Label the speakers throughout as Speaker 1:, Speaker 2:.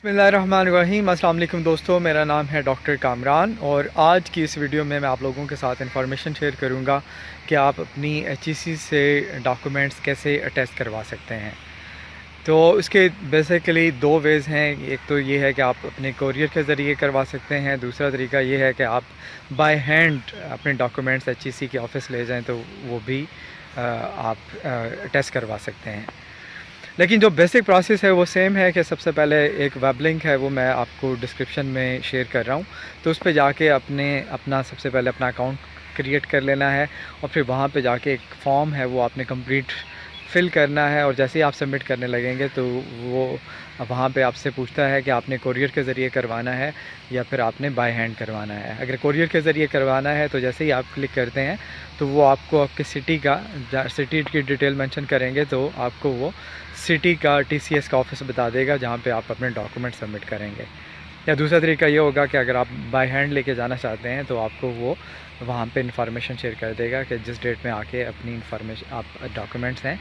Speaker 1: बिस्मिल्लाहिर्रहमानिर्रहीम। अस्सलाम वालेकुम दोस्तों, मेरा नाम है डॉक्टर कामरान और आज की इस वीडियो में मैं आप लोगों के साथ इन्फॉर्मेशन शेयर करूंगा कि आप अपनी एचईसी से डॉक्यूमेंट्स कैसे अटैच करवा सकते हैं। तो इसके बेसिकली दो वेज़ हैं। एक तो ये है कि आप अपने कोरियर के ज़रिए करवा सकते हैं, दूसरा तरीका ये है कि आप बाय हैंड अपने डॉक्यूमेंट्स एचईसी के ऑफ़िस ले जाएं तो वो भी आप अटैच करवा सकते हैं। लेकिन जो बेसिक प्रोसेस है वो सेम है कि सबसे पहले एक वेब लिंक है, वो मैं आपको डिस्क्रिप्शन में शेयर कर रहा हूँ। तो उस पे जाके अपना सबसे पहले अपना अकाउंट क्रिएट कर लेना है और फिर वहाँ पे जाके एक फॉर्म है वो आपने कंप्लीट फ़िल करना है। और जैसे ही आप सबमिट करने लगेंगे तो वो वहाँ पे आपसे पूछता है कि आपने कोरियर के ज़रिए करवाना है या फिर आपने बाय हैंड करवाना है। अगर कोरियर के ज़रिए करवाना है तो जैसे ही आप क्लिक करते हैं तो वो आपको आपके सिटी की डिटेल मेंशन करेंगे तो आपको वो सिटी का टीसीएस का ऑफ़िस बता देगा जहाँ पे आप अपने डॉक्यूमेंट सबमिट करेंगे। या दूसरा तरीका ये होगा कि अगर आप बाय हैंड लेके जाना चाहते हैं तो आपको वो वहाँ पे इन्फॉर्मेशन शेयर कर देगा कि जिस डेट में आके अपनी इन्फॉर्मेशन आप डॉक्यूमेंट्स हैं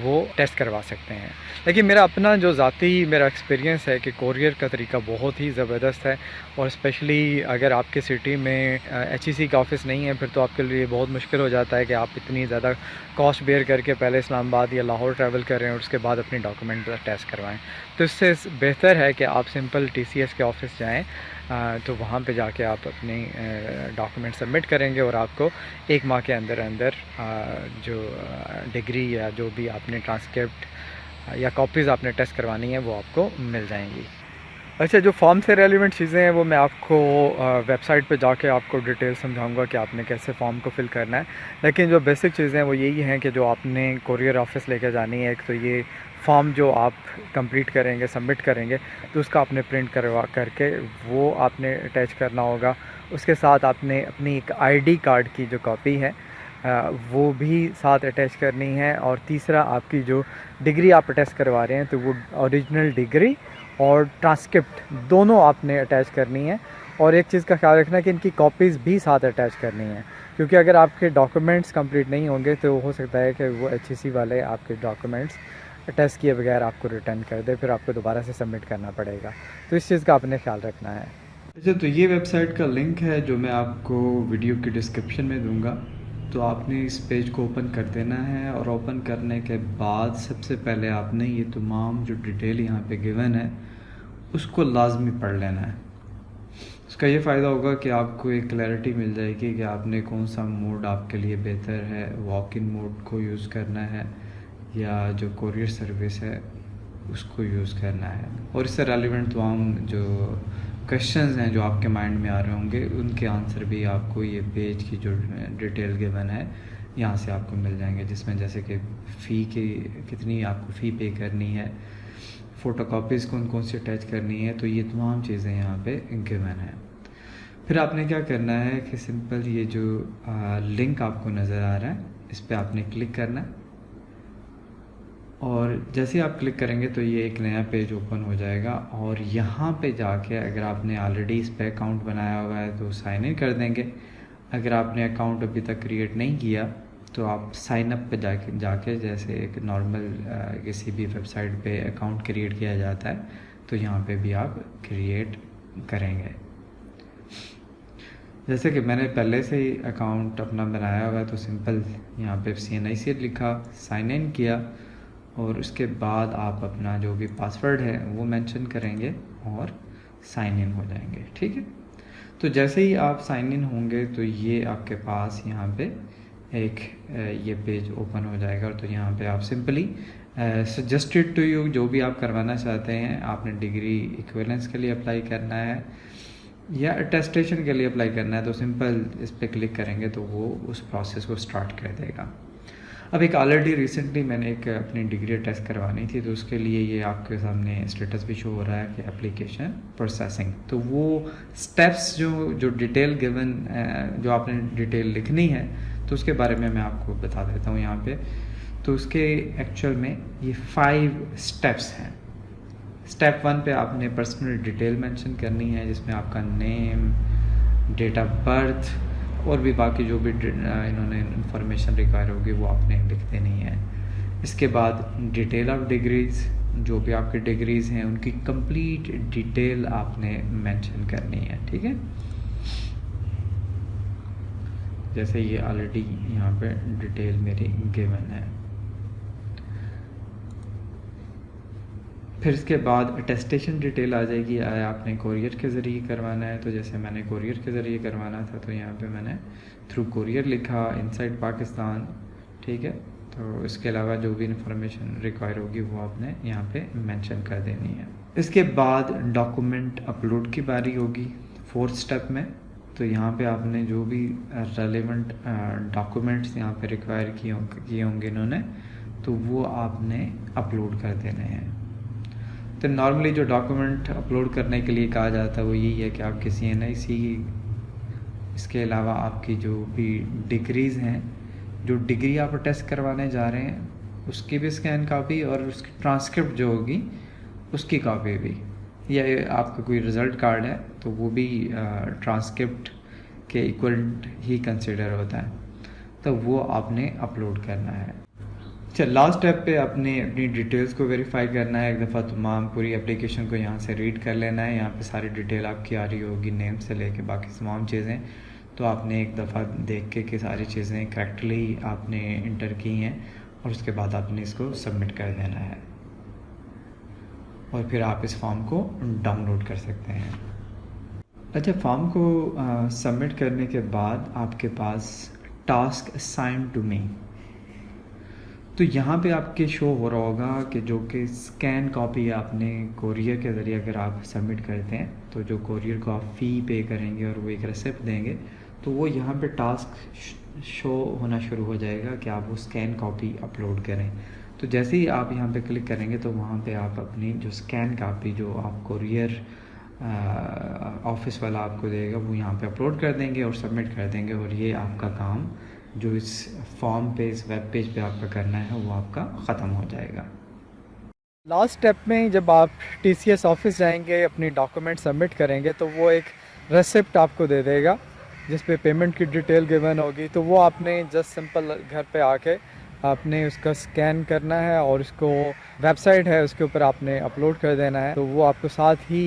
Speaker 1: वो टेस्ट करवा सकते हैं। लेकिन मेरा अपना जो ज़ाती मेरा एक्सपीरियंस है कि कोरियर का तरीका बहुत ही ज़बरदस्त है और स्पेशली अगर आपके सिटी में एचईसी का ऑफ़िस नहीं है फिर तो आपके लिए बहुत मुश्किल हो जाता है कि आप इतनी ज़्यादा कॉस्ट बेयर करके पहले इस्लामाबाद या लाहौर ट्रैवल करें और उसके बाद अपनी डॉक्यूमेंट टेस्ट करवाएं। तो इससे बेहतर है कि आप सिंपल टीसीएस के ऑफ़िस जाएँ, तो वहाँ पे जाके आप अपनी डॉक्यूमेंट सबमिट करेंगे और आपको 1 माह के अंदर अंदर जो डिग्री या जो भी आपने ट्रांसक्रिप्ट या कॉपीज़ आपने टेस्ट करवानी है वो आपको मिल जाएंगी। अच्छा, जो फॉर्म से रेलिवेंट चीज़ें हैं वो मैं आपको वेबसाइट पे जाके आपको डिटेल समझाऊंगा कि आपने कैसे फॉर्म को फिल करना है। लेकिन जो बेसिक चीज़ें हैं वो यही हैं कि जो आपने कोरियर ऑफिस लेके जानी है, एक तो ये फॉर्म जो आप कंप्लीट करेंगे सबमिट करेंगे तो उसका आपने प्रिंट करवा करके वो आपने अटैच करना होगा। उसके साथ आपने अपनी एक आईडी कार्ड की जो कॉपी है वो भी साथ अटैच करनी है। और तीसरा, आपकी जो डिग्री आप अटैच करवा रहे हैं तो वो ओरिजिनल डिग्री और ट्रांसक्रिप्ट दोनों आपने अटैच करनी है। और एक चीज़ का ख्याल रखना कि इनकी कॉपीज़ भी साथ अटैच करनी है, क्योंकि अगर आपके डॉक्यूमेंट्स कंप्लीट नहीं होंगे तो हो सकता है कि वो एचईसी वाले आपके डॉक्यूमेंट्स अटैच किए बगैर आपको रिटर्न कर दे, फिर आपको दोबारा से सबमिट करना पड़ेगा। तो इस चीज़ का आपने ख्याल रखना है। अच्छा, तो ये वेबसाइट का लिंक है जो मैं आपको वीडियो की डिस्क्रिप्शन में दूंगा। तो आपने इस पेज को ओपन कर देना है और ओपन करने के बाद सबसे पहले आपने ये तमाम जो डिटेल यहाँ पे गिवन है उसको लाजमी पढ़ लेना है। उसका ये फ़ायदा होगा कि आपको एक क्लैरिटी मिल जाएगी कि आपने कौन सा मोड आपके लिए बेहतर है, वॉक इन मोड को यूज़ करना है या जो कोरियर सर्विस है उसको यूज़ करना है। और इससे रेलिवेंट तमाम जो क्वेश्चंस हैं जो आपके माइंड में आ रहे होंगे उनके आंसर भी आपको ये पेज की जो डिटेल गिवन है यहाँ से आपको मिल जाएंगे, जिसमें जैसे कि फ़ी की कितनी आपको फ़ी पे करनी है, फ़ोटोकॉपीज़ कौन कौन सी अटैच करनी है, तो ये तमाम चीज़ें यहाँ पे गिवन है। फिर आपने क्या करना है कि सिंपल ये जो लिंक आपको नज़र आ रहा है इस पर आपने क्लिक करना है और जैसे ही आप क्लिक करेंगे तो ये एक नया पेज ओपन हो जाएगा। और यहाँ पे जाके अगर आपने ऑलरेडी इस पे अकाउंट बनाया हुआ है तो साइन इन कर देंगे। अगर आपने अकाउंट अभी तक क्रिएट नहीं किया तो आप साइन अप पे जाके जैसे एक नॉर्मल किसी भी वेबसाइट पे अकाउंट क्रिएट किया जाता है तो यहाँ पे भी आप क्रिएट करेंगे। जैसे कि मैंने पहले से ही अकाउंट अपना बनाया हुआ है तो सिंपल यहाँ पे CNIC लिखा, साइन इन किया और उसके बाद आप अपना जो भी पासवर्ड है वो मेंशन करेंगे और साइन इन हो जाएंगे। ठीक है, तो जैसे ही आप साइन इन होंगे तो ये आपके पास यहाँ पे एक ये पेज ओपन हो जाएगा। तो यहाँ पे आप सिंपली सजेस्टेड टू यू जो भी आप करवाना चाहते हैं, आपने डिग्री इक्विवेलेंस के लिए अप्लाई करना है या अटेस्टेशन के लिए अप्लाई करना है तो सिंपल इस पर क्लिक करेंगे तो वो उस प्रोसेस को स्टार्ट कर देगा। अब एक ऑलरेडी रिसेंटली मैंने एक अपनी डिग्री टेस्ट करवानी थी तो उसके लिए ये आपके सामने स्टेटस भी शो हो रहा है कि एप्लीकेशन प्रोसेसिंग। तो वो स्टेप्स जो डिटेल गिवन जो आपने डिटेल लिखनी है तो उसके बारे में मैं आपको बता देता हूँ यहाँ पे। तो उसके एक्चुअल में ये 5 स्टेप्स हैं। स्टेप 1 पे आपने पर्सनल डिटेल मेंशन करनी है जिसमें आपका नेम, डेट ऑफ बर्थ और भी बाकी जो भी इन्होंने इंफॉर्मेशन रिक्वायर होगी वो आपने लिख देनी है। इसके बाद डिटेल ऑफ डिग्रीज, जो भी आपकी डिग्रीज़ हैं उनकी कंप्लीट डिटेल आपने मेंशन करनी है, ठीक है। जैसे ये ऑलरेडी यहाँ पे डिटेल मेरी गिवन है। फिर इसके बाद अटेस्टेशन डिटेल आ जाएगी, आया आपने कोरियर के ज़रिए करवाना है, तो जैसे मैंने कोरियर के ज़रिए करवाना था तो यहाँ पे मैंने थ्रू कोरियर लिखा इनसाइड पाकिस्तान, ठीक है। तो इसके अलावा जो भी इंफॉर्मेशन रिक्वायर होगी वो आपने यहाँ पे मेंशन कर देनी है। इसके बाद डॉक्यूमेंट अपलोड की बारी होगी 4th स्टेप में। तो यहाँ पे आपने जो भी रेलेवेंट डॉक्यूमेंट्स यहाँ पे रिक्वायर किए होंगे इन्होंने, तो वो आपने अपलोड कर देने हैं। तो नॉर्मली जो डॉक्यूमेंट अपलोड करने के लिए कहा जाता है वो यही है कि आपकी CNIC, इसके अलावा आपकी जो भी डिग्रीज़ हैं, जो डिग्री आप टेस्ट करवाने जा रहे हैं उसकी भी स्कैन कॉपी और उसकी ट्रांसक्रिप्ट जो होगी उसकी कॉपी भी, या आपका कोई रिज़ल्ट कार्ड है तो वो भी ट्रांसक्रिप्ट के इक्वल ही कंसिडर होता है, तो वो आपने अपलोड करना है। अच्छा, लास्ट स्टेप पे आपने अपनी डिटेल्स को वेरीफाई करना है। एक दफ़ा तमाम पूरी एप्लीकेशन को यहाँ से रीड कर लेना है। यहाँ पे सारी डिटेल आपकी आ रही होगी, नेम से लेके बाकी तमाम चीज़ें, तो आपने एक दफ़ा देख के कि सारी चीज़ें करेक्टली आपने इंटर की हैं और उसके बाद आपने इसको सबमिट कर देना है और फिर आप इस फॉर्म को डाउनलोड कर सकते हैं। अच्छा, फॉर्म को सबमिट करने के बाद आपके पास टास्क असाइन टू मी, तो यहाँ पे आपके शो हो रहा होगा कि जो कि स्कैन कॉपी आपने कोरियर के ज़रिए अगर आप सबमिट करते हैं तो जो कोरियर को आप फ़ी पे करेंगे और वो एक रेसिप्ट देंगे, तो वो यहाँ पे टास्क शो होना शुरू हो जाएगा कि आप वो स्कैन कॉपी अपलोड करें। तो जैसे ही आप यहाँ पे क्लिक करेंगे तो वहाँ पे आप अपनी जो स्कैन कॉपी जो आप कोरियर ऑफिस वाला आपको देगा वो यहाँ पे अपलोड कर देंगे और सबमिट कर देंगे, और ये आपका काम जो इस फॉर्म पे, इस वेब पेज पे आपका करना है वो आपका ख़त्म हो जाएगा। लास्ट स्टेप में जब आप TCS ऑफिस जाएंगे, अपनी डॉक्यूमेंट सबमिट करेंगे, तो वो एक रेसिप्ट आपको दे देगा जिस पे पेमेंट की डिटेल गिवन होगी। तो वो आपने जस्ट सिंपल घर पे आके आपने उसका स्कैन करना है और उसको वेबसाइट है उसके ऊपर आपने अपलोड कर देना है। तो वो आपको साथ ही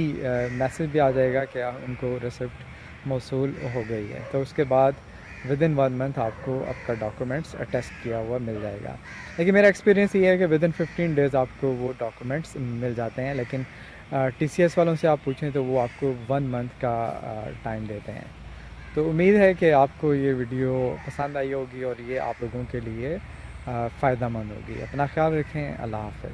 Speaker 1: मैसेज भी आ जाएगा कि उनको रेसिप्ट मौसूल हो गई है। तो उसके बाद विदिन 1 मंथ आपको आपका डॉक्यूमेंट्स अटेस्ट किया हुआ मिल जाएगा। लेकिन मेरा एक्सपीरियंस ये है कि विदिन 15 डेज़ आपको वो डॉक्यूमेंट्स मिल जाते हैं, लेकिन TCS वालों से आप पूछें तो वो आपको 1 मंथ का टाइम देते हैं। तो उम्मीद है कि आपको ये वीडियो पसंद आई होगी और ये आप लोगों के लिए फ़ायदेमंद होगी। अपना ख्याल रखें। अल्लाह हाफ़िज़।